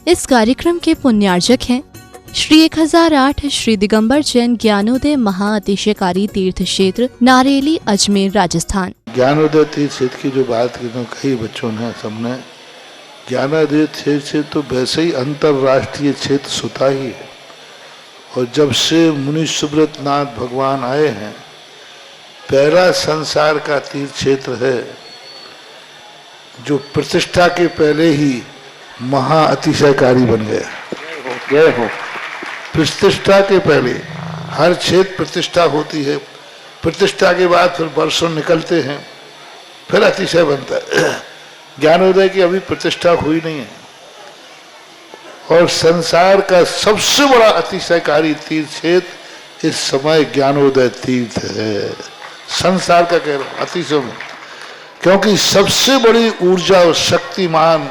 इस कार्यक्रम के पुण्यार्जक हैं श्री 1008 श्री दिगंबर जैन ज्ञानोदय महाअतिशयकारी तीर्थ क्षेत्र नारेली अजमेर राजस्थान। ज्ञानोदय तीर्थ क्षेत्र की जो बात की तो कई बच्चों ने सबने ज्ञानोदय तीर्थ क्षेत्र तो वैसे ही अंतर्राष्ट्रीय क्षेत्र सुता ही है। और जब से मुनि सुब्रत नाथ भगवान आए हैं, पहला संसार का तीर्थ क्षेत्र है जो प्रतिष्ठा के पहले ही महा अतिशयकारी बन गया। जय हो। प्रतिष्ठा के पहले हर क्षेत्र प्रतिष्ठा होती है, प्रतिष्ठा के बाद फिर वर्षों निकलते हैं, फिर अतिशय बनता है। ज्ञानोदय की अभी प्रतिष्ठा हुई नहीं है और संसार का सबसे बड़ा अतिशयकारी तीर्थ क्षेत्र इस समय ज्ञानोदय तीर्थ है। संसार का कह रहा हूं अतिशय में, क्योंकि सबसे बड़ी ऊर्जा और शक्तिमान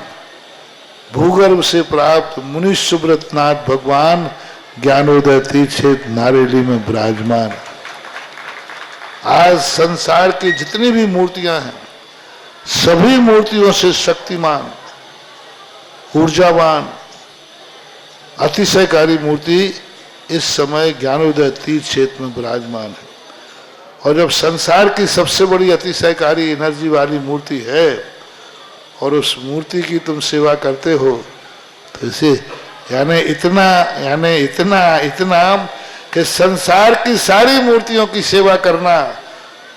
भूगर्भ से प्राप्त मुनि सुब्रत नाथ भगवान ज्ञानोदय तीर्थ क्षेत्र नारेली में विराजमान। आज संसार की जितनी भी मूर्तियां हैं, सभी मूर्तियों से शक्तिमान, ऊर्जावान, अतिशयकारी मूर्ति इस समय ज्ञानोदय तीर्थ क्षेत्र में विराजमान है। और जब संसार की सबसे बड़ी अतिशयकारी एनर्जी वाली मूर्ति है और उस मूर्ति की तुम सेवा करते हो, तो इसे यानी इतना कि संसार की सारी मूर्तियों की सेवा करना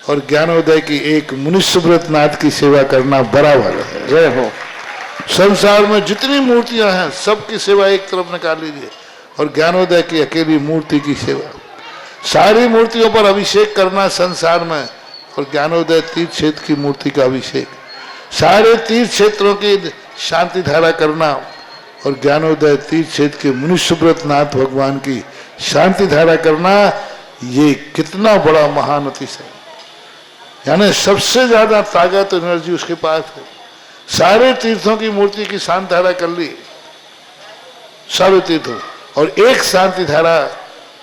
और ज्ञानोदय की एक मुनि सुब्रत नाथ की सेवा करना बराबर है। जय हो। संसार में जितनी मूर्तियां हैं सबकी सेवा एक तरफ निकाल लीजिए और ज्ञानोदय की अकेली मूर्ति की सेवा। सारी मूर्तियों पर अभिषेक करना संसार में और ज्ञानोदय तीर्थ क्षेत्र की मूर्ति का अभिषेक, सारे तीर्थ क्षेत्रों की शांति धारा करना और ज्ञानोदय तीर्थ क्षेत्र के मुनि सुब्रत नाथ भगवान की शांति धारा करना, ये कितना बड़ा महान अतिशय। यानी सबसे ज्यादा ताकत एनर्जी उसके पास है। सारे तीर्थों की मूर्ति की शांति धारा कर ली, सारे तीर्थों, और एक शांति धारा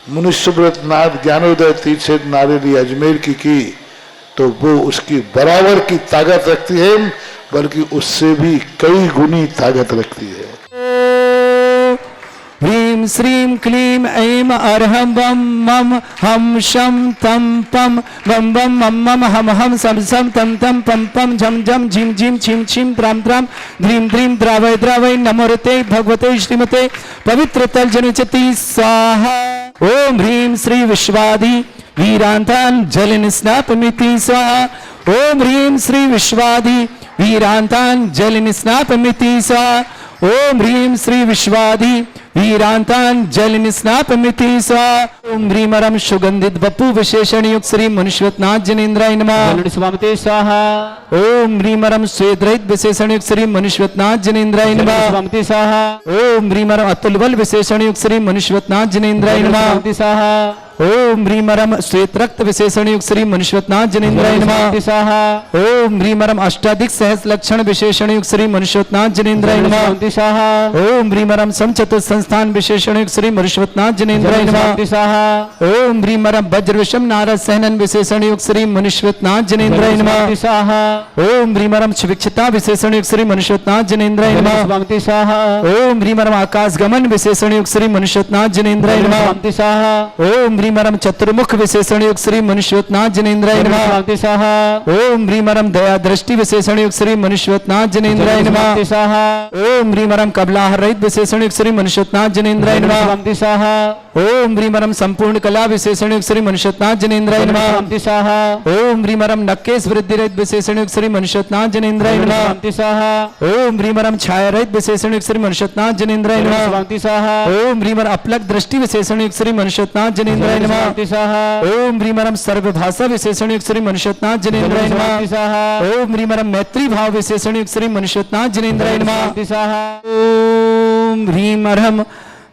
मुनि सुब्रत नाथ ज्ञानोदय तीर्थ क्षेत्र नारेली अजमेर की तो वो उसकी बराबर की ताकत रखती है, बल्कि उससे भी कई गुनी ताकत रखती है। ह्रीं श्रीं क्लीं ऐं अर्हं बम मम हम शम तम पम बम बम मम मम हम हम सम सम तम तम पम पम झम झम झिम झिम छिम छिम त्राम त्राम ध्रीं ध्रीं द्रावय द्रावय नमोरते भगवते श्रीमते पवित्र तल जनचति स्वाहा। ओम ह्रीं श्री विश्वादि वीरांतान जलिन स्नापमिति स्वाहा। ओम ह्रीं श्री विश्वादि वीरांतान जलिन स्नापमिति स्वाहा। ओम ह्रीं श्री विश्वादि वीरांतान जलिन स्नापमिति स्वाहा। ओम ह्रीं रम सुगंधित बपु विशेषण युक्त श्री मनुष्यवत नाथ जनेन्द्राय नमः स्वाहा। ओम ह्रीं रम स्वेद्रहित विशेषण युक्त श्री मनुष्यवत नाथ जनेन्द्राय नमः स्वाहा। ओम ह्रीं रम अतुल बल विशेषण युक्त श्री मनुष्यवत नाथ जनेन्द्राय नमः स्वाहा। ओम ह्रीं रम श्वेत रक्त विशेषण युक्त श्री मनुष्यवत नाथ जनेन्द्राय नमः स्वाहा। ओम ह्रीं रम अष्टाधिक सहस लक्षण विशेषण युक्त श्री मनुष्यवत नाथ जनेन्द्राय नमः स्वाहा। ओम ह्रीं रम समचतुर संस्थान विशेषण युक्त श्री मनुष्यवत नाथ जनेन्द्राय नमः स्वाहा। ओम ह्रीं रम वज्र विषम नारद सहनन विशेषण युक्त श्री मनुष्यवत नाथ जनेन्द्राय नमः स्वाहा। ओम ह्रीं रम क्षिविक्षता विशेषण युक्त श्री मनुष्यवत नाथ जनेन्द्राय नमः स्वाहा। ओम ह्रीं रम आकाश गमन विशेषण युक्त श्री मनुष्यवत नाथ जनेन्द्राय नमः स्वाहा। ओम ह्रीं रम चतुर्मुख विशेषण युक्त श्री मनुष्यवत नाथ जनेन्द्राय नमः स्वाहा। ओम ह्रीं रम दया दृष्टि विशेषण युक्त श्री मनुष्यवत नाथ जनेन्द्राय नमः स्वाहा। ओम ह्रीं रम कबलाहर रहित विशेषण युक्त श्री मनुष्यवत नाथ जनेन्द्राय नमः स्वाहा। ओम ह्रीं रम संपूर्ण कला विशेषण युक्त श्री मनुष्यवत नाथ जनेन्द्राय नमः स्वाहा। ओम ह्रीं रम नक्केश वृद्धि रहित विशेषण युक्त श्री मनुष्यवत नाथ जनेन्द्राय नमः स्वाहा। ओम ह्रीं रम छाया रहित विशेषण युक्त श्री मनुष्यवत नाथ जनेन्द्राय नमः स्वाहा। ओम ह्रीं रम अपलक दृष्टि विशेषण युक्त श्री मनुष्यवत नाथ जनेन्द्राय नमः स्वाहा। ओम ह्रीं रम सर्वभाषा विशेषण युक्त श्री मनुष्यवत नाथ जनेन्द्राय नमः स्वाहा। ओम ह्रीं रम मैत्री भाव विशेषण युक्त श्री मनुष्यवत नाथ जनेन्द्राय नमः स्वाहा। ओम ह्रीं रम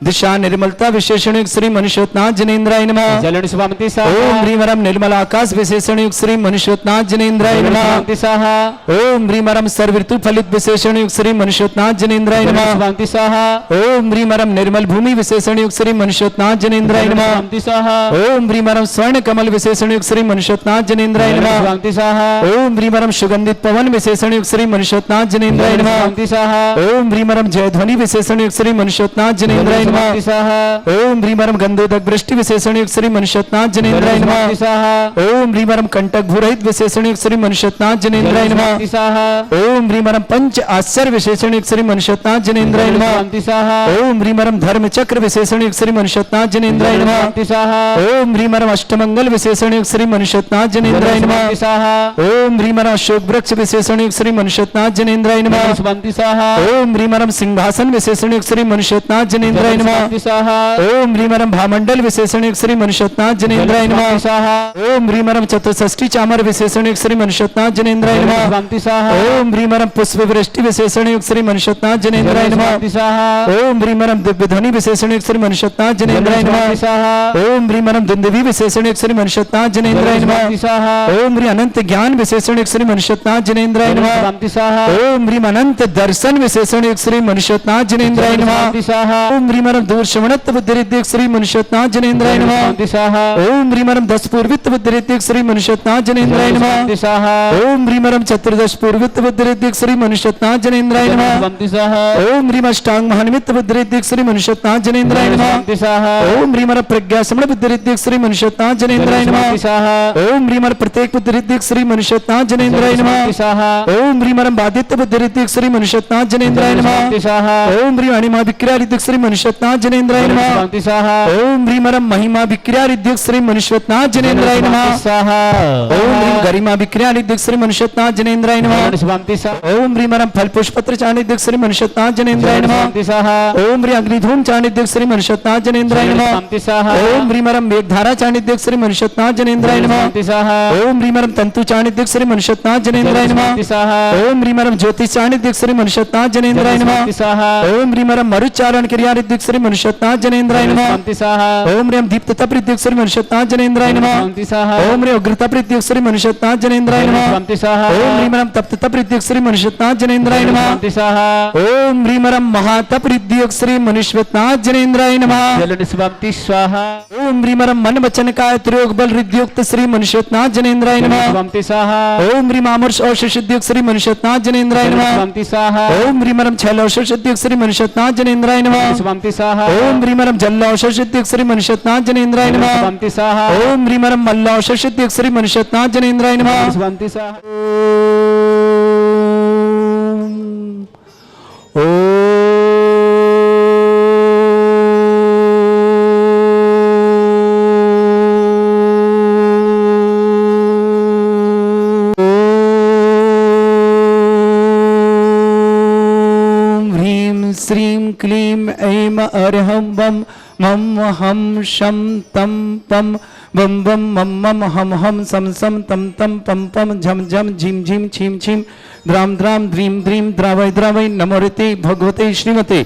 दिशा निर्मलता विशेषण युक्त श्री मनुष्योत्नाथ जनेन्द्राय नमः जलन स्वामति स्वाहा ओम ह्रीं ह्रम निर्मल आकाश विशेषण युक्त श्री मनुष्योत्नाथ जनेन्द्राय नमः स्वामति स्वाहा ओम ह्रीं ह्रम सर्व ऋतु फलित विशेषण युक्त श्री मनुष्योत्नाथ जनेन्द्राय नमः स्वामति स्वाहा ओम ह्रीं ह्रम निर्मल भूमि विशेषण युक्त श्री मनुष्योत्नाथ जनेन्द्राय नमः स्वामति स्वाहा ओम ह्रीं ह्रम स्वर्ण कमल विशेषण युक्त श्री मनुष्योत्नाथ जनेन्द्राय नमः स्वामति स्वाहा ओम ह्रीं ह्रम सुगंधित पवन विशेषण युक्त श्री मनुष्योत्नाथ जनेन्द्राय नमः स्वामति स्वाहा ओम ह्रीं ह्रम जयध्वनि विशेषण युक्त श्री मनुष्योत्नाथ जनेन्द्राय नमः स्वामति स्वाहा ओम ह्रीं ह्रम गंधोदक वृष्टि विशेषण युक्त श्री मनुष्योत्नाथ जनेन्द्राय नमः स्वामति स्वाहा ओम ह्रीं ह्रम कंटक भूरहित विशेषण युक्त श्री मनुष्योत्नाथ जनेन्द्राय नमः स्वामति स्वाहा ओम ह्रीं ह्रम पंच आश्चर्य विशेषण युक्त श्री मनुष्योत्नाथ जनेन्द्राय नमः स्वामति स्वाहा ओम ह्रीं ह्रम धर्म चक्र विशेषण युक्त श्री मनुष्योत्नाथ जनेन्द्राय नमः स्वामति स्वाहा ओम ह्रीं ह्रम अष्टमंगल विशेषण युक्त श्री मनुष्योत्नाथ जनेन्द्राय नमः स्वामति स्वाहा ओम ह्रीं ह्रम अशोक वृक्ष विशेषण युक्त श्री मनुष्योत्नाथ जनेन्द्राय नमः स्वामति स्वाहा ओम ह्रीं ह्रम सिंहासन विशेषण युक्त श्री मनुष्योत्नाथ जनेन्द्राय नमः स्वामति स्वाहा ओम ह्रीं ह्रम भामंडल विशेषण युक्त श्री मनुष्योत्नाथ जनेन्द्राय नमः स्वामति स्वाहा ओम ह्रीं ह्रम चतुष्षष्ठी चामर विशेषण युक्त श्री मनुष्योत्नाथ जनेन्द्राय नमः स्वामति स्वाहा ओम ह्रीं ह्रम पुष्प वृष्टि विशेषण युक्त श्री मनुष्योत्नाथ जनेन्द्राय नमः स्वामति स्वाहा ओम ह्रीं ह्रम दिव्य ध्वनि विशेषण युक्त श्री मनुष्योत्नाथ जनेन्द्राय नमः स्वामति स्वाहा ओम ह्रीं ह्रम दुंदुभी विशेषण युक्त श्री मनुष्योत्नाथ जनेन्द्राय नमः स्वामति स्वाहा ओम ह्रीं अनंत ज्ञान विशेषण युक्त श्री मनुष्योत्नाथ जनेन्द्राय नमः स्वामति स्वाहा ओम ह्रीं अनंत दर्शन विशेषण युक्त श्री मनुष्योत्नाथ जनेन्द्राय नमः स्वामति स्वाहा ओम ह्रीं ह्रम दूर श्रवणत्व बुद्धिरिद्धिक श्री मनुष्योत्नाथ जनेन्द्राय नमः स्वामति स्वाहा ओम ह्रीं ह्रम दस पूर्वित्व बुद्धिरिद्धिक श्री मनुष्योत्नाथ जनेन्द्राय नमः स्वामति स्वाहा ओम ह्रीं ह्रम चतुर्दश पूर्वित्व बुद्धिरिद्धिक श्री मनुष्योत्नाथ जनेन्द्राय नमः स्वामति स्वाहा ओम ह्रीं अष्टांग महानिमित्त बुद्धिरिद्धिक श्री मनुष्योत्नाथ जनेन्द्राय नमः स्वामति स्वाहा ओम ह्रीं ह्रम प्रज्ञा समण बुद्धिरिद्धिक श्री मनुष्योत्नाथ जनेन्द्राय नमः स्वामति स्वाहा ओम ह्रीं ह्रम प्रत्येक बुद्धिरिद्धिक श्री मनुष्योत्नाथ जनेन्द्राय नमः स्वामति स्वाहा ओम ह्रीं ह्रम बाधित्य बुद्धिरिद्धिक श्री मनुष्योत्नाथ जनेन्द्राय नमः स्वामति स्वाहा ओम ह्रीं अणिमा विक्रियारिद्धिक श्री मनुष्योत्नाथ जनेन्द्राय नमः स्वामति स्वाहा ओम ह्रीं ह्रम महिमा विक्रियारिद्धिक श्री मनुष्योत्नाथ जनेन्द्राय नमः स्वाहा ओम ह्रीं गरिमा विक्रियारिद्धिक श्री मनुष्योत्नाथ जनेन्द्राय नमः स्वामति स्वाहा ओम ह्रीं ह्रम फल पुष्पत्र चाणिद्धिक श्री मनुष्योत्नाथ जनेन्द्राय नमः स्वामति स्वाहा ओम ह्रीं अग्निधूम चाणिद्धिक श्री मनुष्योत्नाथ जनेन्द्राय नमः स्वामति स्वाहा ओम ह्रीं ह्रम मेघधारा चाणिद्धिक श्री मनुष्योत्नाथ जनेन्द्राय नमः स्वामति स्वाहा ओम ह्रीं ह्रम तंतु चाणिद्धिक श्री मनुष्योत्नाथ जनेन्द्राय नमः स्वामति स्वाहा ओम ह्रीं ह्रम ज्योतिष चाणिद्धिक श्री मनुष्योत्नाथ जनेन्द्राय नमः स्वामति स्वाहा ओम ह्रीं ह्रम मरुच्चारण क्रियारिद्धिक श्री मनुष्योत्नाथ जनेन्द्राय नमः स्वामति स्वाहा ओम ह्रीं दीप्तता प्रद्युक्त श्री मनुष्योत्नाथ जनेन्द्राय नमः स्वामति स्वाहा ओम ह्रीं उग्रता प्रद्युक्त श्री मनुष्योत्नाथ जनेन्द्राय नमः स्वामति स्वाहा ओम ह्रीं ह्रम तप्तता प्रद्युक्त श्री मनुष्योत्नाथ जनेन्द्राय नमः स्वामति स्वाहा ओम ह्रीं ह्रम महातप प्रद्युक्त श्री मनुष्योत्नाथ जनेन्द्राय नमः जलन स्वामति स्वाहा ओम ह्रीं ह्रम मन वचन काय त्रियोग बल हृदयुक्त श्री मनुष्योत्नाथ जनेन्द्राय नमः स्वामति स्वाहा ओम ह्रीं आमर्ष औषध युक्त श्री मनुष्योत्नाथ जनेन्द्राय नमः स्वामति स्वाहा ओम ह्रीं ह्रम छैल औषध युक्त श्री मनुष्योत्नाथ जनेन्द्राय नमः स्वामति स्वाहा ओम ह्रीं ह्रम जल औषध युक्त श्री मनुष्योत्नाथ जनेन्द्राय नमः स्वामति स्वाहा ओम ह्रीं ह्रम मल्ल औषध युक्त श्री मनुष्योत्नाथ जनेन्द्राय नमः स्वामति स्वाहा श्रीं क्लीं ऐं अरहं वं मम हम शम तम पम बम बम मम मम हम हम सम सम तम तम पम पम झम झम झिम झिम छिम छिम द्राम द्राम द्रीं द्रीं द्रावय द्रावय नमोरते भगवते श्रीमते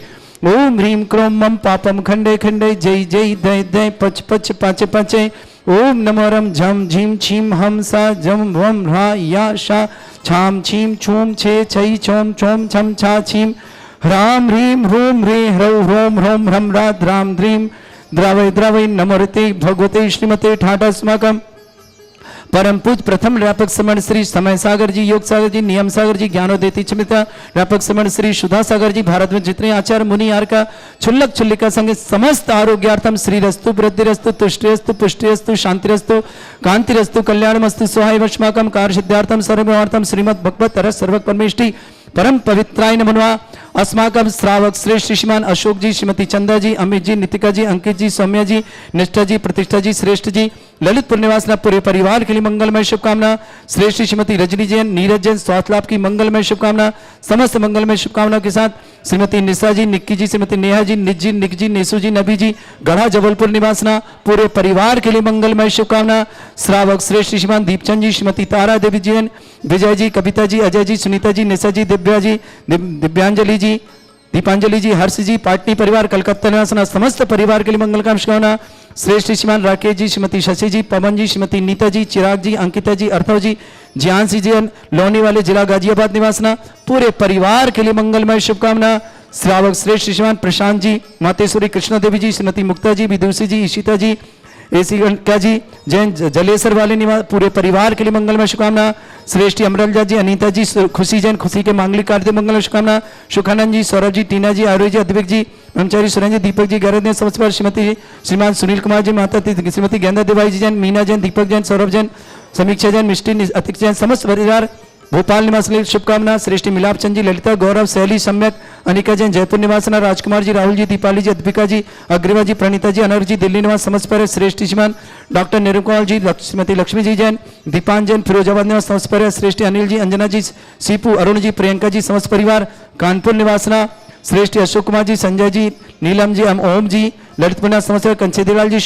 ओम ह्रीं क्रोम मम पापम खंडे खंडे जय जय दय दय पच पच पाचे पाचे ओम नमोरम झम झिम छिम हम सा जम वम ह्रा या शा छाम छीम छूम छे छई छोम छोम छम छा छीम ह्राम ह्रीं ह्रूम ह्री ह्रौ ह्रोम ह्रोम ह्रम रा द्राम द्रीं द्रावय द्रावय नमोरते भगवते श्रीमते ठाटास्माकम परम पूज प्रथम व्यापक समण श्री समय सागर जी, योग सागर जी, नियम सागर जी, ज्ञानोदेती चमिता व्यापक समण श्री सुधा सागर जी, भारत में जितने आचार्य मुनि आर का छुल्लक छुल्लिका संगे समस्त आरोग्यार्थम श्री रस्तु वृद्धिरस्तु तुष्टिरस्तु पुष्टिरस्तु शांतिरस्तु कांतिरस्तु कल्याणमस्तु सोहाय वश्माकम कार्य सिद्धार्थम सर्वार्थम श्रीमद भगवत रस सर्वक परमेष्टि परम पवित्राय नमः। अस्माकं श्रावक श्रेष्ठ श्रीमान अशोक जी, श्रीमती चंदा जी, अमित जी, नितिका जी, अंकित जी, सौम्या जी, निष्ठा जी, प्रतिष्ठा जी, श्रेष्ठ जी, ललितपुर निवासना पूरे परिवार के लिए मंगलमय शुभकामना। श्रेष्ठ श्रीमती रजनी जैन, नीरज जैन, स्वास्थ्य लाभ की मंगलमय शुभकामना। समस्त मंगलमय शुभकामनाओं के साथ श्रीमती निशा जी, निक्की जी, श्रीमती नेहा जी, निज जी, निक जी, नेसू जी, नबी जी, गढ़ा जबलपुर निवासना पूरे परिवार के लिए मंगलमय शुभकामना। श्रावक श्रेष्ठ श्रीमान दीपचंद जी, श्रीमती तारा देवी जैन, विजय जी, कविता जी, अजय जी, सुनीता जी, निशा जी, दिव्या जी, दिव्यांजलि जी, दीपांजलि जी, हर्ष जी, पाटनी परिवार कलकत्ता निवासना समस्त परिवार के लिए मंगल कामना शुभकामना। श्रेष्ठ श्रीमान राकेश जी, श्रीमती शशि जी, पवन जी, श्रीमती नीता जी, चिराग जी, अंकिता जी, अर्थव जी, ज्ञानसी जी, लोनी वाले जिला गाजियाबाद निवासना पूरे परिवार के लिए मंगलमय शुभकामना। श्रावक श्रेष्ठ श्रीमान प्रशांत जी, मातेश्वरी कृष्णा देवी जी, श्रीमती मुक्ता जी, विदुषी जी, ईशिता जी, एसी क्या जी, जैन जलेसर वाले निवास पूरे परिवार के लिए मंगलमय शुभकामना। श्रेष्ठी अमरलजा जी, अनीता जी, खुशी जैन, खुशी के मांगलिक कार्य मंगल शुभकामना। सुखानंद जी, सौरभ जी, टीना जी, आरोही जी, अद्विक जी, ब्रह्मचारी सुरेंद्र जी, दीपक जी, गैरत समझ श्रीमती श्रीमान सुनील कुमार जी, माता श्रीमती गेंदा देवाई जी जैन, मीना जैन, दीपक जैन, सौरभ जैन, समीक्षा जैन, मिष्टी अतिक जैन, समस्त परिवार भोपाल निवास के लिए शुभकामना। श्रेष्ठी मिलाप चंद जी, ललिता, गौरव, शैली, सम्यक, अनिका जैन, जयपुर निवासना, राजकुमार जी, राहुल जी, दीपाली जी, अद्विका जी, अग्रिवा जी, प्रणीता जी, अनर जी, दिल्ली निवास समस्त पर। श्रेष्ठी श्रीमान डॉक्टर निरुपम कुमार जी, श्रीमती लक्ष्मी जी जैन, दीपान जैन, फिरोजाबाद निवास समस्त पर। श्रेष्ठी अनिल जी, अंजना जी, सीपू, अरुण जी, प्रियंका जी, समस्त परिवार कानपुर निवासना। श्रेष्ठी अशोक कुमार जी, संजय जी, नीलम जी, ओम जी, ललितपुर समस्त कंचेदीलाल जी,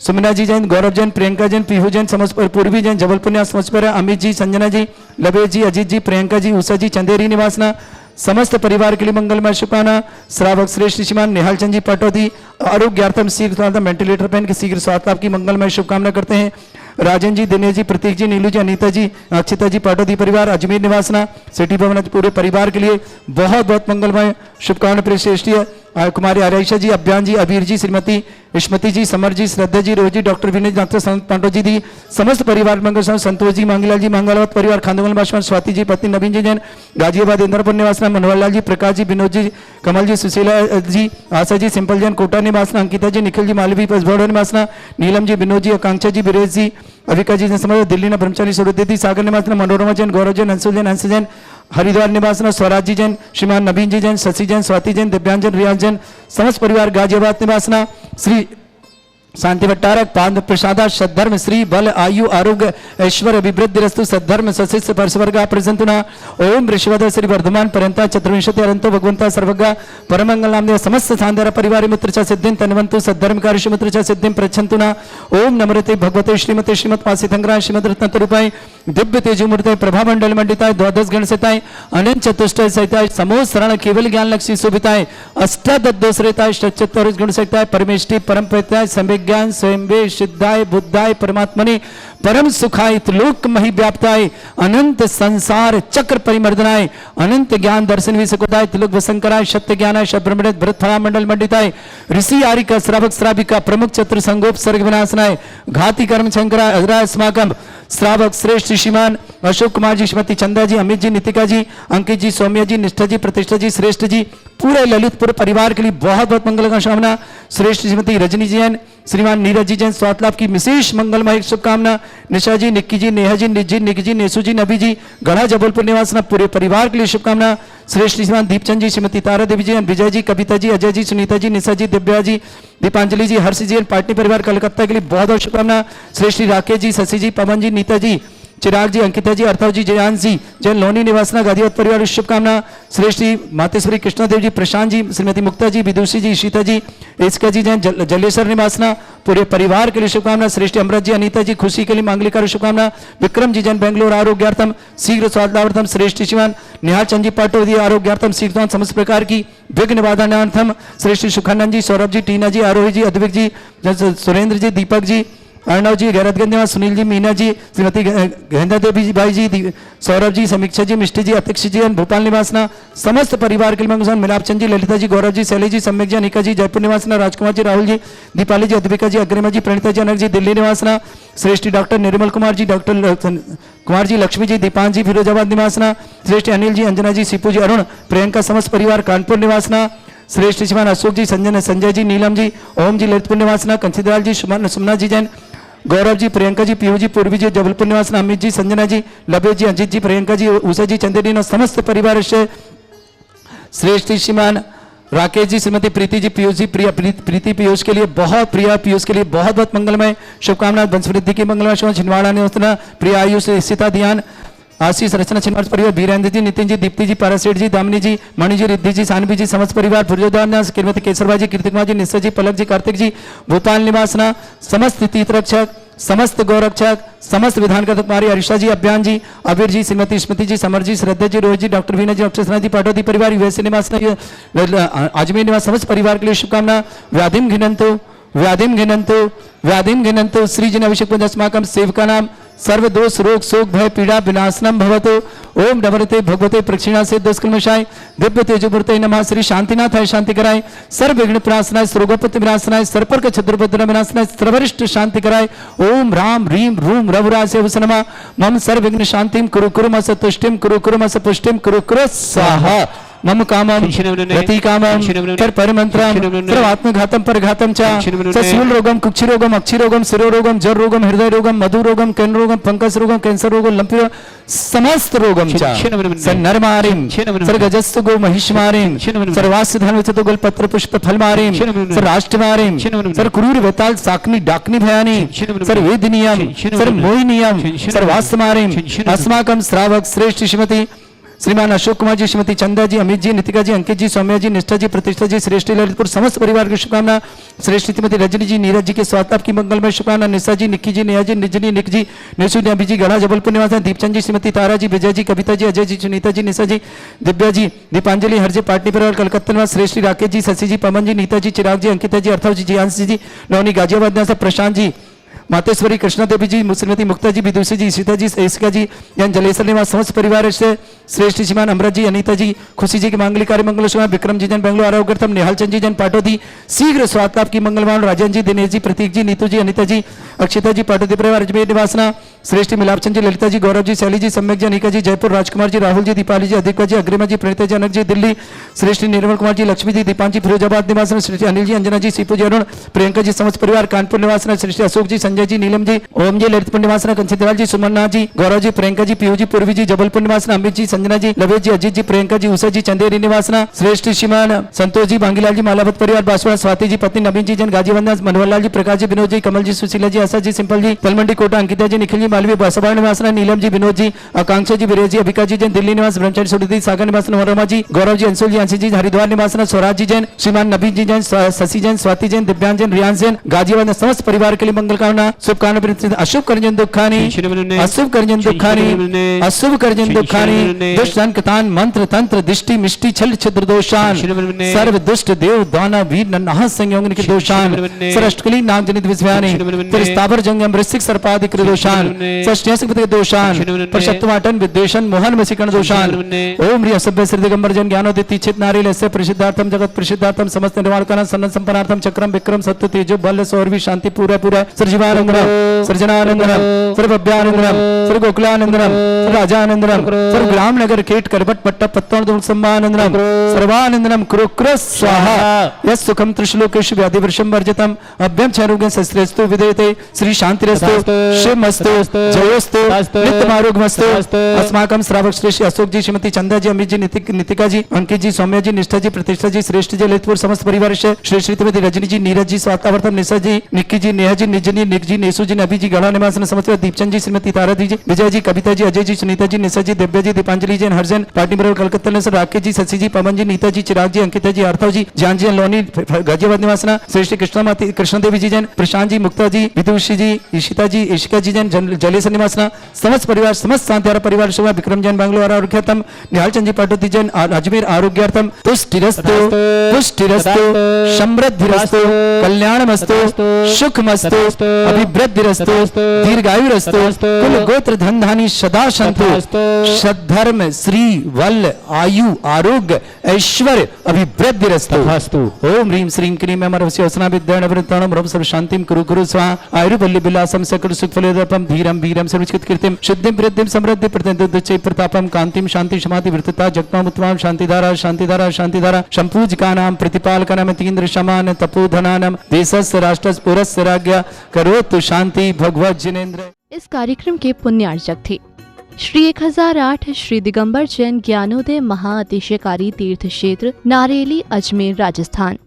सुमना जी जैन, गौरव जैन, प्रियंका जैन, पीहू जैन, समस्त पूर्वी जैन, जबलपुर निवास समस्त पर। अमित जी, संजना जी, लबेज जी, अजीत जी, प्रियंका जी, उषा जी, चंदेरी निवासना समस्त परिवार के लिए मंगलमय शुभकामना। श्रावक श्रेष्ठ श्रीमान निहाल चंद जी पाटौदी, आरोग्यार्थम शीघ्र वेंटिलेटर पेन के शीघ्र स्वास्थ्य लाभ की मंगलमय शुभकामना करते हैं। राजन जी, दिनेश जी, प्रतीक जी, नीलू जी, अनीता जी, अक्षिता जी, पाटौदी परिवार अजमेर निवासना सिटी भवन पूरे परिवार के लिए बहुत बहुत मंगलमय शुभकामना। प्रिय श्रेष्ठी कुमारी आराइशा जी, अभियान जी, अबीर जी, श्रीमती स्मृति जी, समर जी, श्रद्धा जी, रोजी, डॉक्टर विनय, डॉक्टर संत पांडव जी दी समस्त परिवार मंगल संतोष जी, मांगीलाल जी, मंगलावत परिवार, खांदोगल बाशवान, स्वाति जी, पत्नी नवीन जी जैन, गाजियाबाद इंद्रपुर निवासना, मनोहर लाल जी, प्रकाश जी, विनोद जी, कमल जी, सुशीला जी, आशा जी, सिंपल जैन, कोटा निवासना, अंकिता जी, निखिल जी, मालवी पसभौड़ निवासना, नीलम जी, विनोद जी, आकांक्षा जी, बीरेश जी, अविका जी समझ दिल्ली न ब्रह्मचारी सुरदेती सागर निवासना, मनोरमा जैन, गौरव जैन, अंशुल जैन, अंश जैन, हरिद्वार निवासना, स्वराज जी जैन, श्रीमान नवीन जी जैन, शशि जैन, स्वाति जैन, दिव्यांजन, रियाज जैन, समस्त परिवार गाजियाबाद निवासना। श्री शांति भट्टारक पाद प्रसादा सद्धर्म श्री बल आयु आरोग्य ऐश्वर्य अभिवृद्धि रस्तु सद्धर्म सशिष्य परस्वर्गा प्रसंतुना ओम ऋषवद श्री वर्धमान पर्यंता चतुर्विंशति अरंतो भगवंता सर्वज्ञ परमंगल नामदेव समस्त सांदर परिवार मित्र च सिद्धिं तन्वंतु सद्धर्म कार्य मित्र च सिद्धिं प्रच्छन्तुना ओम नमृते भगवते श्रीमते श्रीमत् पासितंग्राय श्रीमद् रत्नतरूपाय दिव्य तेजोमूर्ताय प्रभा मंडल मंडिताय द्वादश गण सहिताय अनंत चतुष्टय सहिताय समोह शरण केवल ज्ञान लक्ष्मी शोभिताय अष्टादशरेताय षट्चत्वारिश गुण सहिताय परमेष्टि परम प्रत्याय संविज्ञान स्वयंवे सिद्धाय बुद्धाय परमात्मने परम सुखाय त्रिलोक मही व्याप्ताय अनंत संसार चक्र परिमर्दनाय अनंत ज्ञान दर्शन विसकोदाय त्रिलोक वसंकराय सत्य ज्ञानाय शब्रमृत भरत फला मंडल मंडिताय ऋषि आरिका श्रावक श्राविका प्रमुख चतुर संगोप सर्ग विनाशनाय घाती कर्म शंकराय अजराय अस्माकम श्रावक श्रेष्ठ श्रीमान अशोक कुमार जी श्रीमती चंदा जी अमित जी नितिका जी अंकित जी सौम्या जी निष्ठा जी प्रतिष्ठा जी श्रेष्ठ जी पूरे ललितपुर परिवार के लिए बहुत बहुत मंगल का कामना। श्रेष्ठ श्रीमती रजनी जी जैन श्रीमान नीरज जी जैन स्वास्थ्य लाभ की विशेष मंगलमय शुभकामना। निशा जी निक्की जी नेहा जी निजी निक जी नेसू जी नबी जी गढ़ा जबलपुर निवासना पूरे परिवार के लिए शुभकामना। श्रेष्ठ श्रीमान दीपचंद जी श्रीमती तारा देवी जी विजय जी कविता जी अजय जी सुनीता जी निशा जी दिव्या जी दीपांजलि जी हर्ष जी पाटनी परिवार कलकत्ता के लिए बहुत बहुत शुभकामना। श्रेष्ठी राकेश जी शशि जी पवन जी नीता जी चिराग जी अंकिता जी अर्थव जी जयान जी जैन लोनी निवासना गादियाबाद परिवार शुभकामना। श्रेष्ठी मातेश्वरी कृष्णा देव जी प्रशांत जी श्रीमती मुक्ता जी विदुषी जी शीता जी इसका जी जैन जलेसर निवासना पूरे परिवार के लिए शुभकामना। श्रेष्ठी अमृत जी अनीता जी खुशी के लिए मांगलिक शुभकामना। विक्रम जी जैन बेंगलोर आरोग्यार्थम शीघ्र स्वास्थ्यार्थम। श्रेष्ठी श्रीमान निहाल चंद जी पाटोदी आरोग्यार्थम शीघ्र समस्त प्रकार की विघ्न निवारणार्थम। श्रेष्ठी सुखानंद जी सौरभ जी टीना जी आरोही जी अद्विक जी सुरेंद्र जी दीपक जी अर्णव जी गैरतगंज निवास सुनील जी मीना जी श्रीमती गेंदा देवी भाई जी सौरभ जी समीक्षा जी मिष्टी जी अध्यक्ष जी भोपाल निवासना समस्त परिवार के लिए मंगल मिलापचंद जी ललिता जी गौरव जी शैली जी सम्यक जी अनिका जी जयपुर निवासना राजकुमार जी राहुल जी दीपाली जी अद्विका जी अग्रिमा जी प्रणीता जी अनक जी दिल्ली निवासना। श्रेष्ठी डॉक्टर निर्मल कुमार जी डॉक्टर कुमार जी लक्ष्मी जी दीपान जी फिरोजाबाद निवासना। श्रेष्ठी अनिल जी अंजना जी सीपू जी अरुण प्रियंका समस्त परिवार कानपुर निवासना। श्रेष्ठ श्रीमान अशोक जी संजय जी नीलम जी ओम जी ललितपुर निवासना। कंसीदलाल जी सुमना जी जैन गौरव जी प्रियंका जी पीयू जी पूर्वी जी जबलपुर निवासना। अमित जी संजना जी लबेज जी अजीत जी प्रियंका जी उषा जी चंदेरी समस्त परिवार से। श्रेष्ठ श्रीमान राकेश जी श्रीमती प्रीति जी पीयूष जी प्रीति पीयूष के लिए बहुत प्रिया पीयूष के लिए बहुत बहुत मंगलमय शुभकामना। वंशवृद्धि की मंगलमय शुभ छिंदवाड़ा निवासना प्रिया आयुष सीता ध्यान आशीष रचना छिंदवाड़ा परिवार वीरेंद्र जी नितिन जी दीप्ति जी पारासेठ जी दामिनी जी मणि जी रिद्धि जी सानवी जी समस्त परिवार फुरजोदान श्रीमती केसरबा जी कीर्ति कुमार जी निश्चय जी पलक जी कार्तिक जी भोपाल निवासना। समस्त तीर्थ रक्षक समस्त गौरक्षक, समस्त विधान का कुमारी हरीशा जी, अभियान जी, अबीर जी, श्रीमती स्मृति जी, समर जी, श्रद्धा जी, रोहित जी, डॉक्टर वीना जी, डॉक्टर सना जी, पाटोदी परिवार, यूएसए निवास, अजमेर निवास समस्त परिवार के लिए शुभकामना। व्याधिम घिनंतु श्री जन अभिषेक पंचस्माकम सेवका नाम सर्व दोष रोग शोक भय पीड़ा विनाशनम भवतु। ओम नवरते भगवते प्रक्षिणा से दुष्कर्मशाय दिव्य तेजोमूर्ते नमः। श्री शांतिनाथ है शांति कराए, सर्व विघ्न प्रणाशनाय, सर्वोपत्ति विनाशनाय, सर्पर्क छत्रपत्र विनाशनाय, सर्वरिष्ट शांति कराए। ओम राम ह्रीम रूम रघुरासे नमः। मम सर्व विघ्न शांतिम कुरु कुरु मस तुष्टिम कुरु कुरु मस पुष्टिम कुरु कुरु स्वाहा। मम कामम रति कामम कर परमंत्रम सर्वात्मघातम परघातम च ससूल रोगम कुक्षि रोगम अक्षि रोगम शिरो रोगम जर रोगम हृदय रोगम मधु रोगम कैन रोगम फंगस रोगम कैंसर रोगम लंपी रोगम समस्त रोगम च सन्नरमारिम सर्गजस्तु गो महिषमारिम सर्वास्य धनवचतो गल पत्र पुष्प फलमारिम सर्राष्ट्रमारिम सर क्रूर वेताल साकनी डाकनी भयानी सर वेदनियम सर मोहिनियम सर्वास्मारिम अस्माकम श्रावक श्रेष्ठ श्रीमती श्रीमान अशोक कुमार जी, श्रीमती चंदा जी, अमित जी, नितिका जी, अंकित जी, सौम्या जी, निष्ठा जी, प्रतिष्ठा जी, श्रेष्ठी ललितपुर समस्त परिवार की शुभकामना। श्रेष्ठ श्रीमती रजनी जी, नीरज जी के स्वास्थ्य की मंगलमय शुभकामना। निशा जी, निक्की जी, नेहा जी, निजनी, निक जी, निशु जी, अभी जी, गढ़ा जबलपुर निवास, दीपचंद जी, श्रीमती तारा जी, विजय जी, कविता जी, अजय जी, सुनीता जी, निशा जी, दिव्या जी, दीपांजलि, हरजे पाटनी परिवार कलकत्ता निवास, श्रेष्ठी राकेश जी, शशि जी, पवन जी, नीता जी, चिराग जी, अंकिता जी, अर्थव जी, जियांश जी, नवनी गाजियाबाद निवास, प्रशांत जी, मातेश्वरी कृष्णा देवी जी, श्रीमती मुक्ता जी, विदुषी जी, सीता जी, ऐसिका जी, यान जलेसर निवास समस्त परिवार से श्रेष्ठ श्रीमान अमृत जी, अनीता जी, खुशी जी की मांगलिक कार्य मंगल शुभ। विक्रम जी जन बेंगलोर आरोग्यर्थम, निहाल चंद जी जन पाटोदी शीघ्र स्वास्थ्य लाभ की मंगलवान। राजन जी, दिनेश जी, प्रतीक जी, नीतू जी, अनीता जी, अक्षिता जी, पाटोदी परिवार अजमेर निवासना। श्रेष्ठ मिलापचंद जी, ललिता जी, गौरव जी, शैली जी, सम्यक जी, अनिका जी, जयपुर, राजकुमार जी, राहुल जी, दीपाली जी, अधिका जी, अग्रिमा जी, प्रणीता जी, अनक जी, दिल्ली। श्रेष्ठ निर्मल कुमार जी, लक्ष्मी जी, दीपांजी, फिरोजाबाद निवास। श्रेष्ठ अनिल जी, अंजना जी, सीपू जी, अरुण, प्रियंका जी, समस्त परिवार कानपुर निवास। श्रेष्ठ अशोक जी, संजय जी, नीलम जी, ओम जी, ललितपुर निवास। कंचीलाल जी, सुमन्ना जी, गौरव जी, प्रियंका जी, पीयू जी, पूर्वी जी, जबलपुर निवास। अमित जी, संजना जी, लवेश जी, अजीत जी, प्रियंका जी, उषा जी, चंदेरी निवासना। श्रेष्ठ श्रीमान संतोष जी, बांगीलाल जी, मालावत परिवार बासवाड़ा। स्वाति जी, पत्नी नवीन जी जन गाजीवंदन। मनोहरलाल जी, प्रकाश जी, विनोद जी, कमल जी, सुशीला जी, आशा जी, सिंपल जी, तलमंडी कोटा। अंकिता जी, निखिल जी, मालवी बासवाड़ा निवास। नीलम जी, विनोद जी, आकांक्षा जी, विरेज जी, अभिका जी जैन दिल्ली निवास। ब्रह्मचारी सुरदी सागर निवास। मनोरमा जी, गौरव जी, अंशुल जी, अंशी जी, हरिद्वार निवास। स्वराज जी जैन, श्रीमान नबी जी जैन, शशि जैन, स्वाति जैन, दिव्यांग जैन, रियान जैन, गाजीवाद समस्त परिवार के लिए मंगल कामना शुभकामना। अशुभ करजन दुखानी, अशुभ करजन दुखानी, अशुभ करजन दुखानी, दुष्ट कृतान मंत्र तंत्र दिष्टि मिष्टि छल छिद्र दोषान, सर्व दुष्ट देव दाना वीर नन्हा संयोग के दोषान, सरष्टकली नाग जनित विस्व्यानि, त्रिस्तावर जंगम वृश्चिक सर्पादिक दोषान, षष्ट्यंसक दोषान, प्रशक्तवाटन विद्वेषण मोहन वशीकरण दोषान। ओम ह्री असभ्य श्री दिगंबर जन ज्ञानोदित चित नारीलस्य प्रसिद्धार्थम जगत प्रसिद्धार्थम समस्त निर्वाणकारण सन्न संपन्नार्थम चक्रम विक्रम सत्य तेजो बल सौरवी शांति पूरा पूरा सृजिवानंदनम सृजनानंदनम सर्वभ्यानंदनम सर्वगोकुलानंदनम सर्वराजानंदनम सर्वग्राम नगर केट करबट पट्टा पत्तन दुर्ग सम्मानंदनम सर्वानंदनम कुरु कुरु स्वाहा। यस् सुखम त्रिश्लोकेषु व्याधि वर्षम वर्जितम अभ्यम क्षरोग्यं शस्त्रेस्तु विदेयते श्री शांतिरस्तु शिवमस्तु जयोस्तु नित्यमारोग्यमस्तु। अस्माकं श्रावक श्रेष्ठ अशोक जी, श्रीमती चंदा जी, अमित जी, नितिका जी, अंकित जी, सौम्या जी, निष्ठा जी, प्रतिष्ठा जी, श्रेष्ठ जी, ललितपुर समस्त परिवार से श्रेष्ठ श्रीमती रजनी जी, नीरज जी, स्वातावर्तम, निशा जी, निक्की जी, नेहा जी, निजनी, निक जी, नेसु जी, नबी जी, गढ़ा निवास समस्त दीपचंद जी, श्रीमती तारा जी, विजय जी, कविता जी, अजय जी, सुनीता जी, निशा जी, दिव्या जी, दीपांजलि जी, हरजन पार्टी मेरे कलकत्ता ने राकेश जी, शशि जी, पवन जी, नीता जी, चिराग जी, अंकिता जी, अर्थव जी, जान जी, लोनी गाजियाबाद निवासना। श्रेष्ठ कृष्ण देवी जी जैन, प्रशांत जी, मुक्ता जी, विदुषी जी, ईशिता जी, ईशिका जी जैन जलेसर निवासना। समस्त परिवार समस्त शांति परिवार शुभ। विक्रम जैन बेंगलोर आरोग्यर्थम, निहाल चंद जी पाटोदी जैन अजमेर आरोग्यार्थम। तुष्टिरस्तु पुष्टिरस्तु समृद्धिरस्तु कल्याणमस्तु सुखमस्तु अभिवृद्धिरस्तु दीर्घायुरस्तु कुल गोत्र धन धानी सदा सन्तु सद्धर्म श्री वल आयु आरोग्य ऐश्वर्य अभिवृद्धिरस्तु। ओम ह्रीं श्रीं क्रीं अमरवस्य असना विद्याण वृत्ताणम रम सर्व शांतिम कुरु कुरु स्वाहा। आयुर्बल्य विलासम सकल सुखफलदपम धीरम वीरम सर्वचित कीर्तिम सिद्धिम वृद्धिम समृद्धि प्रतिदुच्चै प्रतापम कांतिम शांति समाधि वृत्तता जगताम उत्तमाम शांतिधारा शांतिधारा शांतिधारा संपूजकानां प्रतिपालकानां तीन्द्र समान तपोधनानां देशस्य राष्ट्रस्य पुरस्य राज्ञा करोतु शांति भगवत जिनेन्द्र। इस कार्यक्रम के पुण्यार्चक थे श्री 1008 श्री दिगंबर जैन ज्ञानोदय महाअतिशयकारी तीर्थ क्षेत्र नारेली अजमेर राजस्थान।